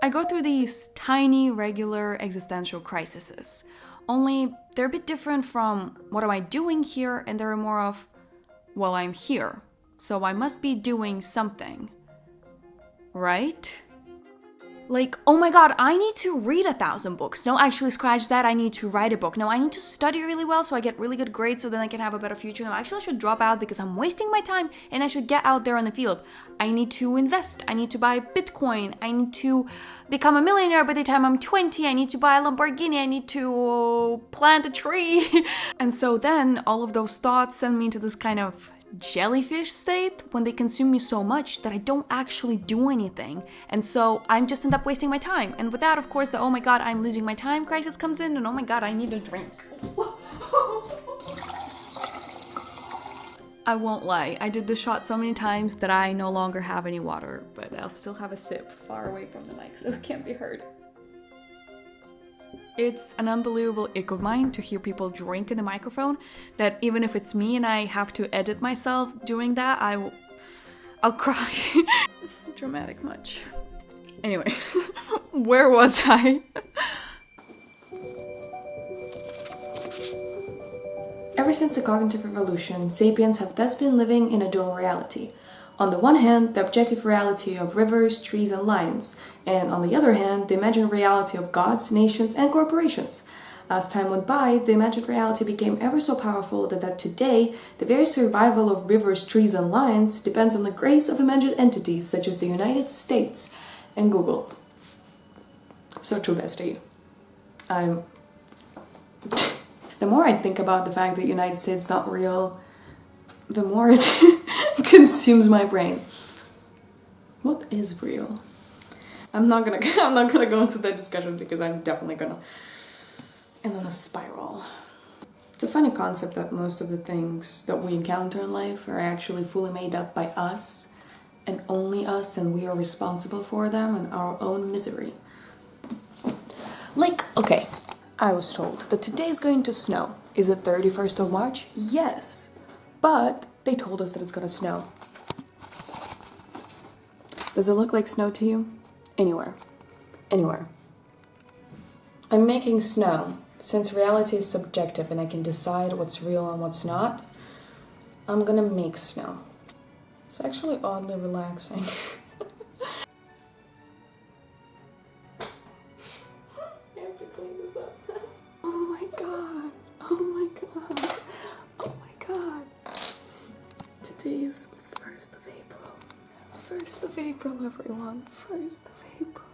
I go through these tiny, regular existential crises. Only they're a bit different from what am I doing here, and they're more of, well, I'm here, so I must be doing something. Right? Like, oh my god, I need to read 1,000 books. No, actually, scratch that, I need to write a book. No, I need to study really well so I get really good grades so then I can have a better future. No, actually, I should drop out because I'm wasting my time and I should get out there in the field. I need to invest. I need to buy Bitcoin. I need to become a millionaire by the time I'm 20. I need to buy a Lamborghini. I need to plant a tree. And so then all of those thoughts send me into this kind of jellyfish state when they consume me so much that I don't actually do anything, and so I'm just end up wasting my time. And with that, of course, the oh my god, I'm losing my time crisis comes in, and oh my god, I need a drink. I won't lie, I did this shot so many times that I no longer have any water, but I'll still have a sip far away from the mic so it can't be heard. It's an unbelievable ick of mine to hear people drink in the microphone, that even if it's me and I have to edit myself doing that, I'll cry. Dramatic much. Anyway, where was I? Ever since the cognitive revolution, sapiens have thus been living in a dual reality. On the one hand, the objective reality of rivers, trees, and lions, and on the other hand, the imagined reality of gods, nations, and corporations. As time went by, the imagined reality became ever so powerful that today, the very survival of rivers, trees, and lions depends on the grace of imagined entities such as the United States and Google. So true, bestie. The more I think about the fact that the United States is not real, the more it consumes my brain. What is real? I'm not gonna go into that discussion because I'm definitely gonna end on a spiral. It's a funny concept that most of the things that we encounter in life are actually fully made up by us and only us, and we are responsible for them and our own misery. Like, okay, I was told that today is going to snow. Is it 31st of March? Yes. But they told us that it's gonna snow. Does it look like snow to you? Anywhere. Anywhere. I'm making snow. Since reality is subjective and I can decide what's real and what's not, I'm gonna make snow. It's actually oddly relaxing. I have to clean this up. Oh my god. Oh my god. Oh my god. Today is 1st of April. 1st of April, everyone. 1st of April.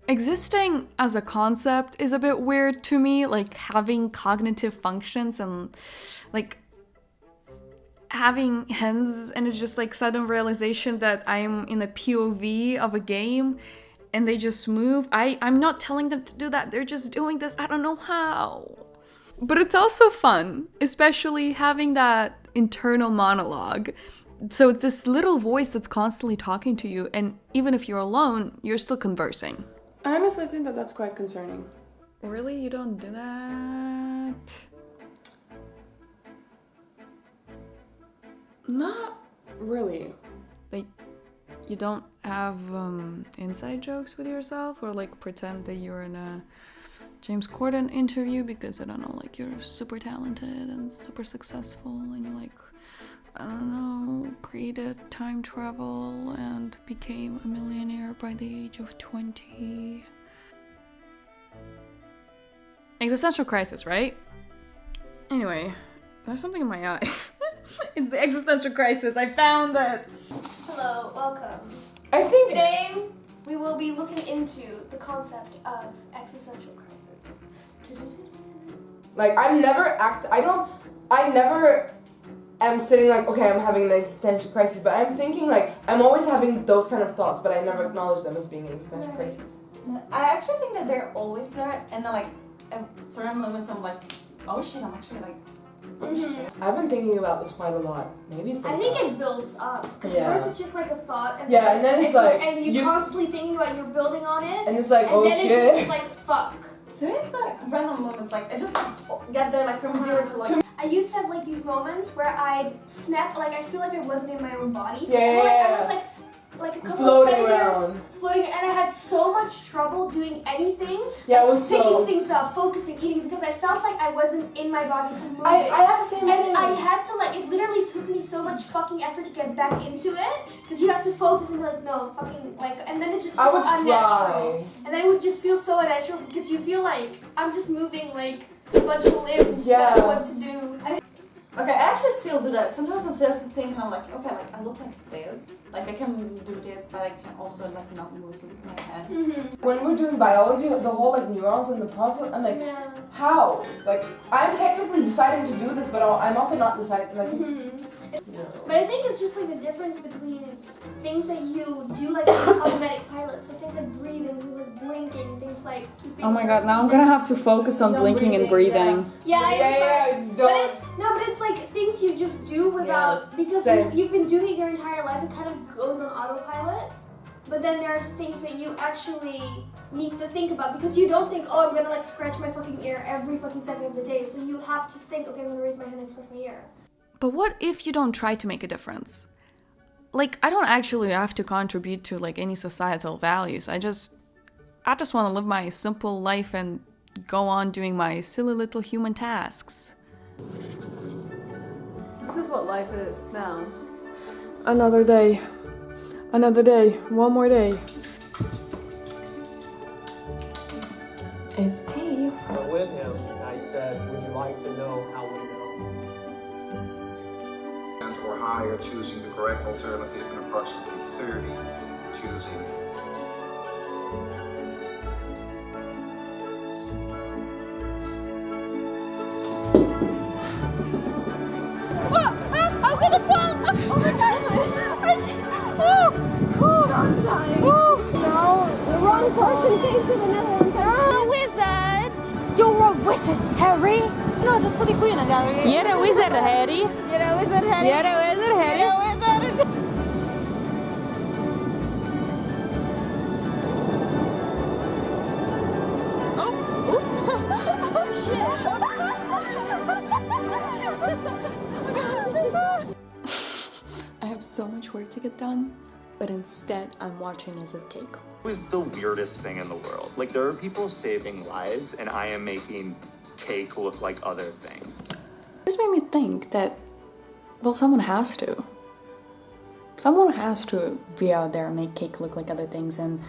Existing as a concept is a bit weird to me, like having cognitive functions and like having hands, and it's just like sudden realization that I'm in a POV of a game and they just move. I'm not telling them to do that, they're just doing this, I don't know how. But it's also fun, especially having that internal monologue. So it's this little voice that's constantly talking to you, and even if you're alone, you're still conversing. I honestly think that that's quite concerning. Really? You don't do that? Not really. Like, you don't have inside jokes with yourself, or like pretend that you're in a James Corden interview because, I don't know, like you're super talented and super successful and you like, I don't know, created time travel and became a millionaire by the age of 20. Existential crisis, right? Anyway, there's something in my eye. It's the existential crisis, I found it! Hello, welcome. I think today we will be looking into the concept of existential crisis. Like, I never am sitting like, okay, I'm having an existential crisis, but I'm thinking like, I'm always having those kind of thoughts, but I never acknowledge them as being an existential crisis. I actually think that they're always there, and then like, at certain moments I'm like, oh shit, I'm actually like, oh shit. I've been thinking about this quite a lot. Maybe it's like I think it builds up, because first it's just like a thought, and then it's like, and you're constantly thinking about you're building on it, and it's like, and oh then shit. it's just like, fuck. To me it's like random moments, like I just get there like from 0 to like. I I used to have like these moments where I'd snap, like I feel like I wasn't in my own body. Yeah, Or, like yeah, I was yeah. like a couple Floating of centimeters around. floating, and I had so much trouble doing anything. Yeah, it was picking so. things up, focusing, eating, because I felt like I wasn't in my body to move I it. have the same thing. And I had to like, it literally took me so much fucking effort to get back into it, because you have to focus and be like, no, fucking, like, and then it just I feels would unnatural. cry. And then it would just feel so unnatural, because you feel like I'm just moving like a bunch of limbs Yeah. that I know what to do. Okay, I actually still do that. Sometimes I still think, I'm like, okay, like I look like this. Like I can do this, but I can also like not move my head. Mm-hmm. When we're doing biology, the whole like neurons and the process, I'm like, Yeah. how? Like, I'm technically deciding to do this, but I'm also not deciding. Like, it's, Mhm. no. But I think it's just like the difference between things that you do like automatic pilot, so things like breathing, things like blinking, things like keeping. Oh my god, now I'm gonna have to focus on blinking and breathing. Yeah, I yeah, But don't. it's but it's like things you just do without because same. you've been doing it your entire life. It kind of goes on autopilot. But then there's things that you actually need to think about because you don't think, oh, I'm gonna like scratch my fucking ear every fucking second of the day. So you have to think, okay, I'm gonna raise my hand and scratch my ear. But what if you don't try to make a difference? Like, I don't actually have to contribute to like any societal values. I just want to live my simple life and go on doing my silly little human tasks. This is what life is now. Another day. Another day. One more day. It's tea. With him, I said, would you like to know how we know? Or higher, choosing the correct alternative, and approximately 30 choosing. I'm gonna fall! Oh my god! I'm dying. No, the wrong person came to the Netherlands. You're a wizard! You're a wizard, Harry! No, det är så det skiner där. You're a wizard, Harry. You're a wizard, Harry! You're a wizard, Harry. You're a wizard! I have so much work to get done, but instead I'm watching as a cake. It was the weirdest thing in the world. Like, there are people saving lives, and I am making cake look like other things. This made me think that, well, someone has to. Someone has to be out there and make cake look like other things, and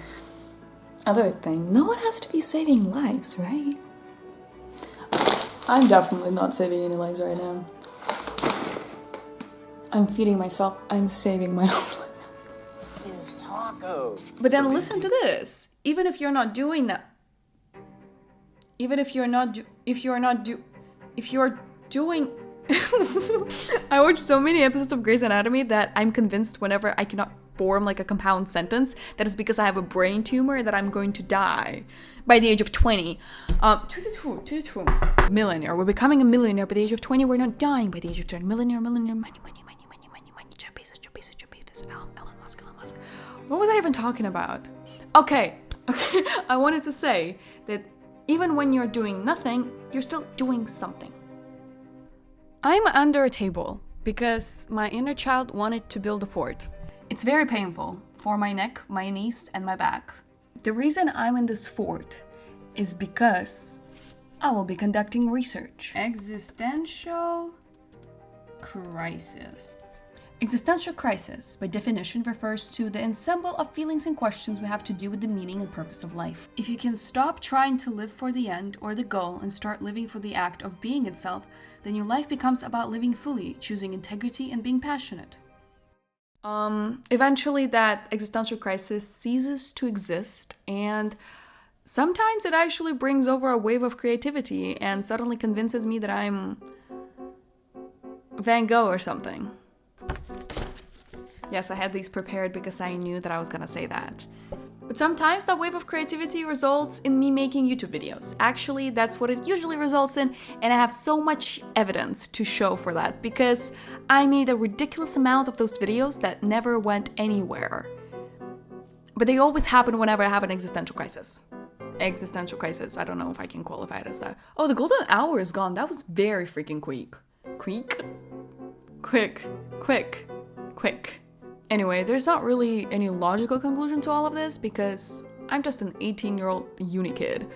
other thing, no one has to be saving lives, right? I'm definitely not saving any lives right now. I'm feeding myself, I'm saving my own life. It's tacos. But then listen to this. Even if you're not doing that, even if you're doing, I watch so many episodes of Grey's Anatomy that I'm convinced whenever I cannot form like a compound sentence, that is because I have a brain tumor, that I'm going to die by the age of 20. Millionaire. We're becoming a millionaire by the age of 20. We're not dying by the age of 20. Millionaire, money. Jeff Bezos, Elon Musk. What was I even talking about? Okay. I wanted to say that even when you're doing nothing, you're still doing something. I'm under a table because my inner child wanted to build a fort. It's very painful for my neck, my knees, and my back. The reason I'm in this fort is because I will be conducting research. Existential crisis. Existential crisis, by definition, refers to the ensemble of feelings and questions we have to do with the meaning and purpose of life. If you can stop trying to live for the end or the goal and start living for the act of being itself, then your life becomes about living fully, choosing integrity and being passionate. Eventually that existential crisis ceases to exist, and sometimes it actually brings over a wave of creativity and suddenly convinces me that I'm Van Gogh or something. Yes, I had these prepared because I knew that I was gonna say that. But sometimes that wave of creativity results in me making YouTube videos. Actually, that's what it usually results in, and I have so much evidence to show for that because I made a ridiculous amount of those videos that never went anywhere. But they always happen whenever I have an existential crisis. Existential crisis, I don't know if I can qualify it as that. Oh, the golden hour is gone. That was very freaking quick. Quick. Quick. Quick. Quick. Anyway, there's not really any logical conclusion to all of this because I'm just an 18-year-old uni kid.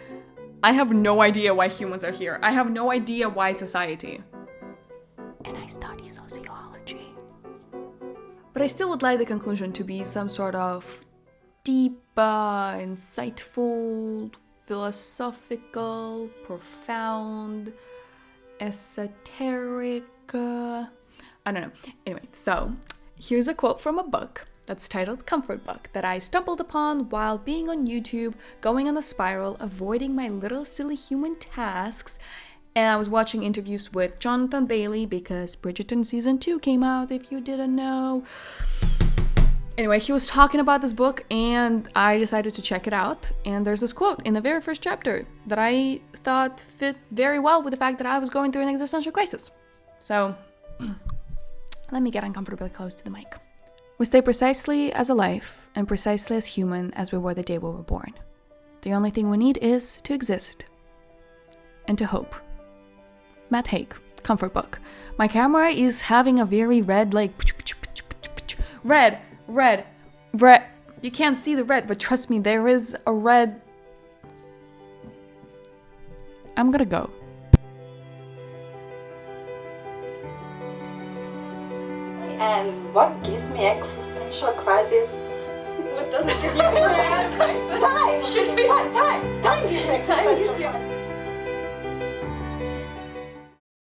I have no idea why humans are here. I have no idea why society. And I study sociology. But I still would like the conclusion to be some sort of deep, insightful, philosophical, profound, esoteric, I don't know. Anyway, so here's a quote from a book that's titled Comfort Book that I stumbled upon while being on YouTube, going on a spiral, avoiding my little silly human tasks. And I was watching interviews with Jonathan Bailey because Bridgerton season 2 came out, if you didn't know. Anyway, he was talking about this book and I decided to check it out. And there's this quote in the very first chapter that I thought fit very well with the fact that I was going through an existential crisis. So, let me get uncomfortably close to the mic. We stay precisely as alive and precisely as human as we were the day we were born. The only thing we need is to exist and to hope. Matt Haig, Comfort Book. My camera is having a very red, like, red. You can't see the red, but trust me, there is a red. I'm gonna go. And what gives me existential crisis? What doesn't give you existential crisis? Time! Should be time! Time gives me existential crisis.